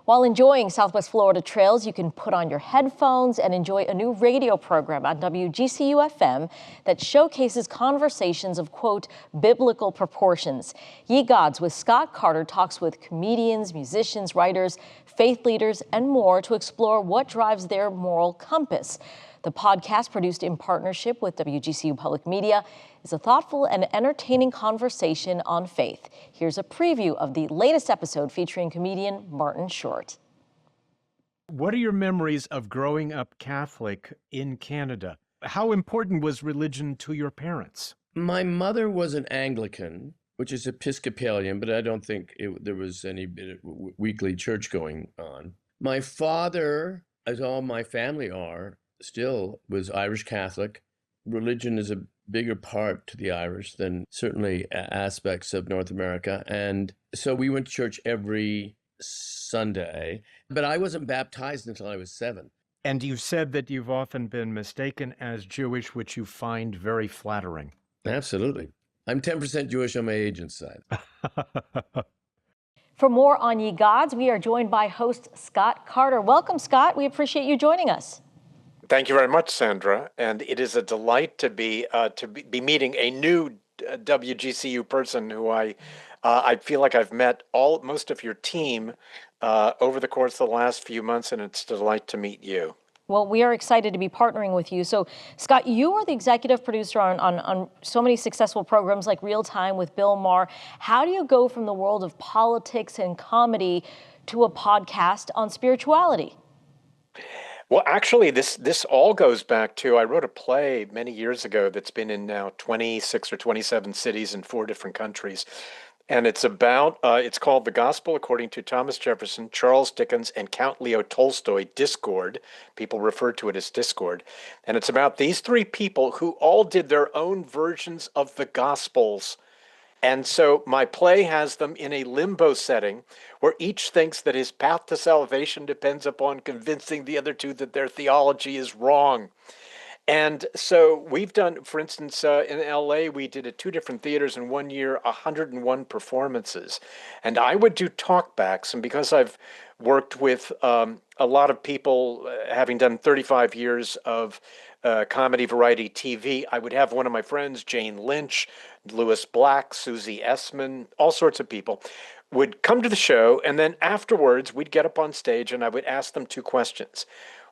While enjoying Southwest Florida trails, you can put on your headphones and enjoy a new radio program on WGCU FM that showcases conversations of, quote, biblical proportions. Ye Gods with Scott Carter talks with comedians, musicians, writers, faith leaders, and more to explore what drives their moral compass. The podcast, produced in partnership with WGCU Public Media, is a thoughtful and entertaining conversation on faith. Here's a preview of the latest episode featuring comedian Martin Short. What are your memories of growing up Catholic in Canada? How important was religion to your parents? My mother was an Anglican, which is Episcopalian, but I don't think there was any bit of weekly church going on. My father, as all my family are, still was Irish Catholic. Religion is a bigger part to the Irish than certainly aspects of North America. And so we went to church every Sunday, but I wasn't baptized until I was 7. And you've said that you've often been mistaken as Jewish, which you find very flattering. Absolutely. I'm 10% Jewish on my agent's side. For more on Ye Gods, we are joined by host Scott Carter. Welcome, Scott. We appreciate you joining us. Thank you very much, Sandra. And it is a delight to be meeting a new WGCU person who I feel like I've met most of your team over the course of the last few months, and it's a delight to meet you. Well, we are excited to be partnering with you. So, Scott, you are the executive producer on so many successful programs like Real Time with Bill Maher. How do you go from the world of politics and comedy to a podcast on spirituality? Well, actually, this all goes back to, I wrote a play many years ago that's been in now 26 or 27 cities in 4 different countries. And it's called The Gospel According to Thomas Jefferson, Charles Dickens, and Count Leo Tolstoy, Discord. People refer to it as Discord. And it's about these 3 people who all did their own versions of the Gospels. And so my play has them in a limbo setting where each thinks that his path to salvation depends upon convincing the other 2 that their theology is wrong. And so we've done, for instance, in LA, we did at 2 different theaters in 1 year, 101 performances. And I would do talkbacks. And because I've worked with a lot of people, having done 35 years of comedy variety TV, I would have one of my friends, Jane Lynch, Lewis Black, Susie Essman, all sorts of people would come to the show. And then afterwards, we'd get up on stage and I would ask them 2 questions.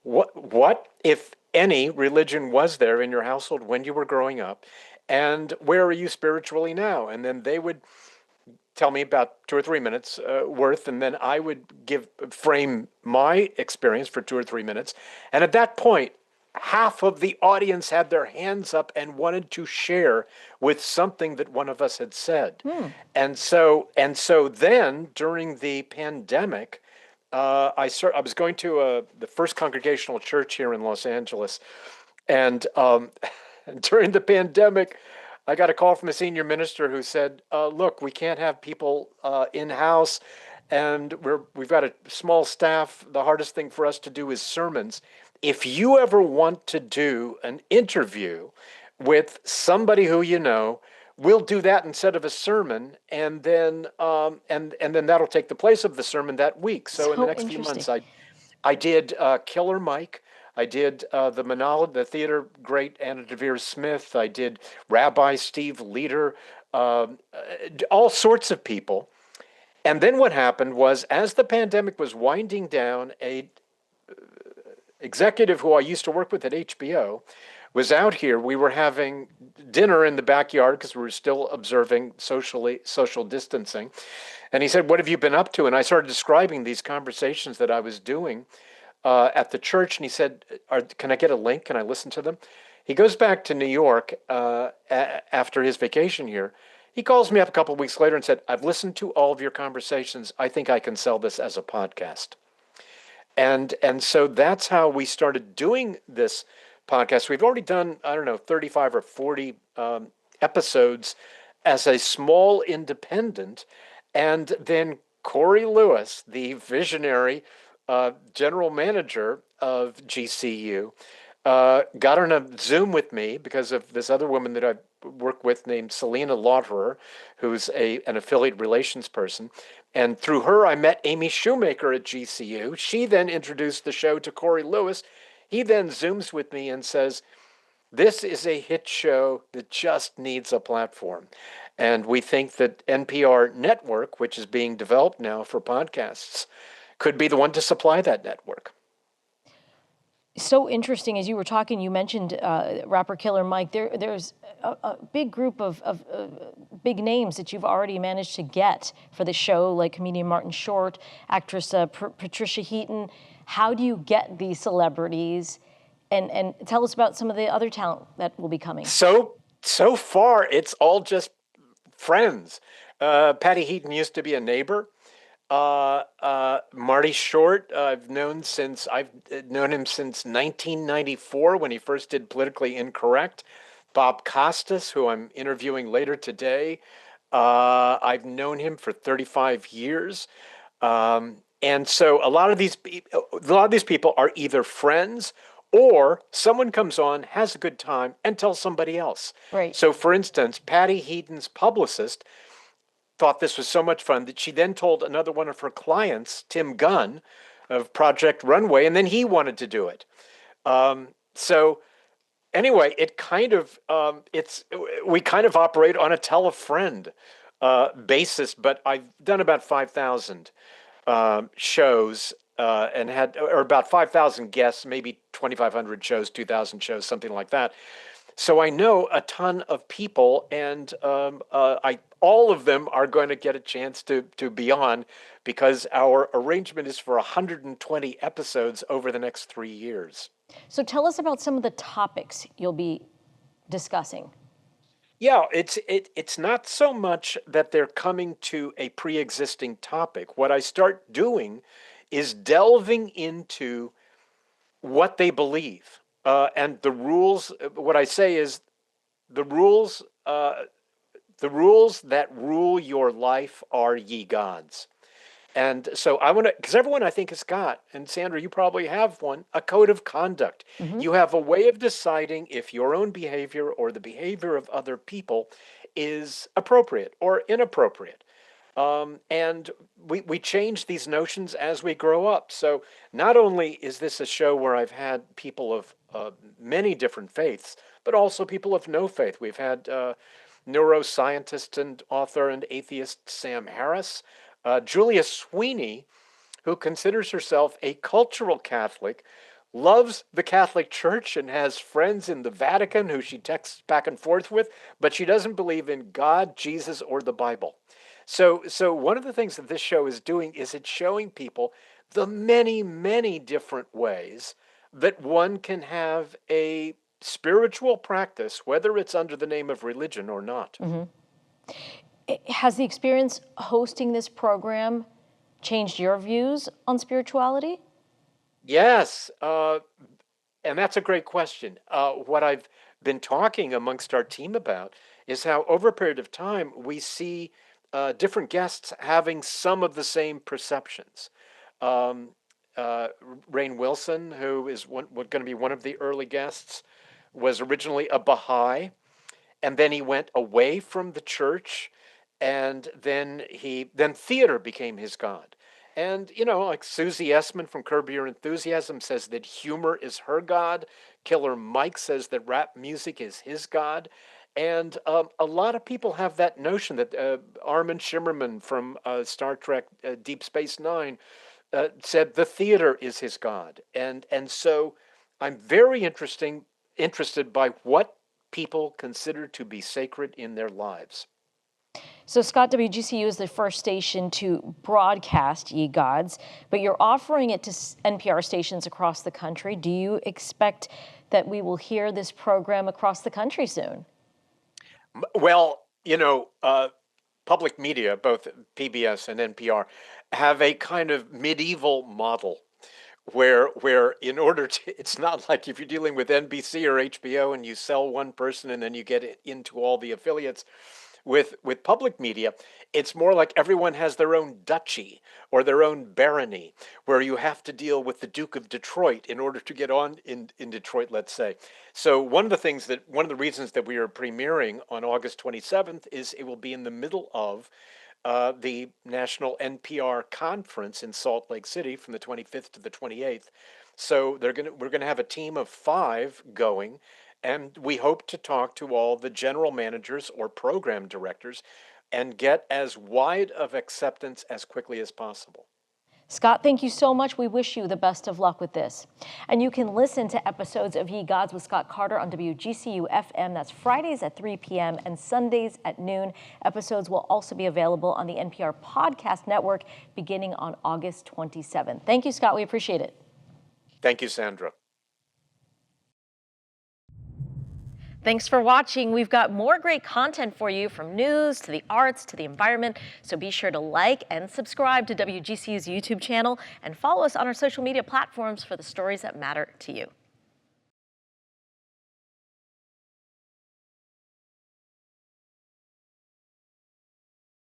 What, if any, religion was there in your household when you were growing up? And where are you spiritually now? And then they would tell me about 2 or 3 minutes worth, and then I would frame my experience for 2 or 3 minutes. And at that point, half of the audience had their hands up and wanted to share with something that one of us had said. And so then during the pandemic, I was going to the First Congregational Church here in Los Angeles, and during the pandemic, I got a call from a senior minister who said, "Look, we can't have people in house, and we've got a small staff. The hardest thing for us to do is sermons. If you ever want to do an interview with somebody who you know, we'll do that instead of a sermon, and then then that'll take the place of the sermon that week." So in the next few months, I did Killer Mike. I did the theater great Anna DeVere Smith. I did Rabbi Steve Leader, all sorts of people. And then what happened was, as the pandemic was winding down, a executive who I used to work with at HBO was out here. We were having dinner in the backyard because we were still observing social distancing. And he said, "What have you been up to?" And I started describing these conversations that I was doing at the church. And he said, "Can I get a link? Can I listen to them?" He goes back to New York after his vacation here. He calls me up a couple of weeks later and said, "I've listened to all of your conversations. I think I can sell this as a podcast." And so that's how we started doing this podcast. We've already done, 35 or 40 episodes as a small independent. And then Corey Lewis, the visionary general manager of GCU, got on a Zoom with me because of this other woman that I work with named Selena Lauterer, who's an affiliate relations person. And through her, I met Amy Shoemaker at GCU. She then introduced the show to Corey Lewis. He then Zooms with me and says, this is a hit show that just needs a platform. And we think that NPR Network, which is being developed now for podcasts, could be the one to supply that network. So interesting. As you were talking, you mentioned rapper Killer Mike. There's a big group of big names that you've already managed to get for the show, like comedian Martin Short, actress Patricia Heaton. How do you get these celebrities? And tell us about some of the other talent that will be coming. So far, it's all just friends. Patty Heaton used to be a neighbor. Marty Short, I've known him since 1994 when he first did Politically Incorrect. Bob Costas, who I'm interviewing later today, I've known him for 35 years. And so a lot of these people are either friends or someone comes on, has a good time, and tells somebody else. Right. So, for instance, Patty Heaton's publicist thought this was so much fun that she then told another one of her clients, Tim Gunn of Project Runway, and then he wanted to do it. So anyway, it kind of we kind of operate on a tell a friend basis, but I've done about 5,000 shows and had or about 5,000 guests, maybe 2,500 shows, 2,000 shows, something like that. So I know a ton of people, and all of them are going to get a chance to be on because our arrangement is for 120 episodes over the next 3 years. So tell us about some of the topics you'll be discussing. Yeah, it's not so much that they're coming to a pre-existing topic. What I start doing is delving into what they believe. And the rules, what I say is the rules that rule your life are ye gods. And so I want to, because everyone I think has got, and Sandra, you probably have one, a code of conduct. Mm-hmm. You have a way of deciding if your own behavior or the behavior of other people is appropriate or inappropriate. And we change these notions as we grow up. So not only is this a show where I've had people of many different faiths, but also people of no faith. We've had neuroscientist and author and atheist Sam Harris, Julia Sweeney, who considers herself a cultural Catholic, loves the Catholic Church and has friends in the Vatican who she texts back and forth with, but she doesn't believe in God, Jesus, or the Bible. So one of the things that this show is doing is it's showing people the many, many different ways that one can have a spiritual practice, whether it's under the name of religion or not. Mm-hmm. Has the experience hosting this program changed your views on spirituality? Yes, and that's a great question. What I've been talking amongst our team about is how over a period of time we see different guests having some of the same perceptions. Rainn Wilson, who is going to be one of the early guests, was originally a Baha'i, and then he went away from the church, and then theater became his god. And, like Susie Essman from Curb Your Enthusiasm says that humor is her god. Killer Mike says that rap music is his god. And a lot of people have that notion that Armin Shimmerman from Star Trek Deep Space Nine said the theater is his god. And so I'm very interested by what people consider to be sacred in their lives. So, Scott, WGCU is the first station to broadcast Ye Gods, but you're offering it to NPR stations across the country. Do you expect that we will hear this program across the country soon? Well, public media, both PBS and NPR, have a kind of medieval model where in order to, it's not like if you're dealing with NBC or HBO and you sell one person and then you get it into all the affiliates. With public media, it's more like everyone has their own duchy or their own barony, where you have to deal with the Duke of Detroit in order to get on in Detroit, let's say. So one of the reasons that we are premiering on August 27th is it will be in the middle of the National NPR Conference in Salt Lake City from the 25th to the 28th. So we're gonna have a team of 5 going, and we hope to talk to all the general managers or program directors and get as wide of acceptance as quickly as possible. Scott, thank you so much. We wish you the best of luck with this. And you can listen to episodes of Ye Gods with Scott Carter on WGCU FM. That's Fridays at 3 p.m. and Sundays at noon. Episodes will also be available on the NPR Podcast Network beginning on August 27th. Thank you, Scott. We appreciate it. Thank you, Sandra. Thanks for watching. We've got more great content for you, from news to the arts to the environment. So be sure to like and subscribe to WGCU's YouTube channel and follow us on our social media platforms for the stories that matter to you.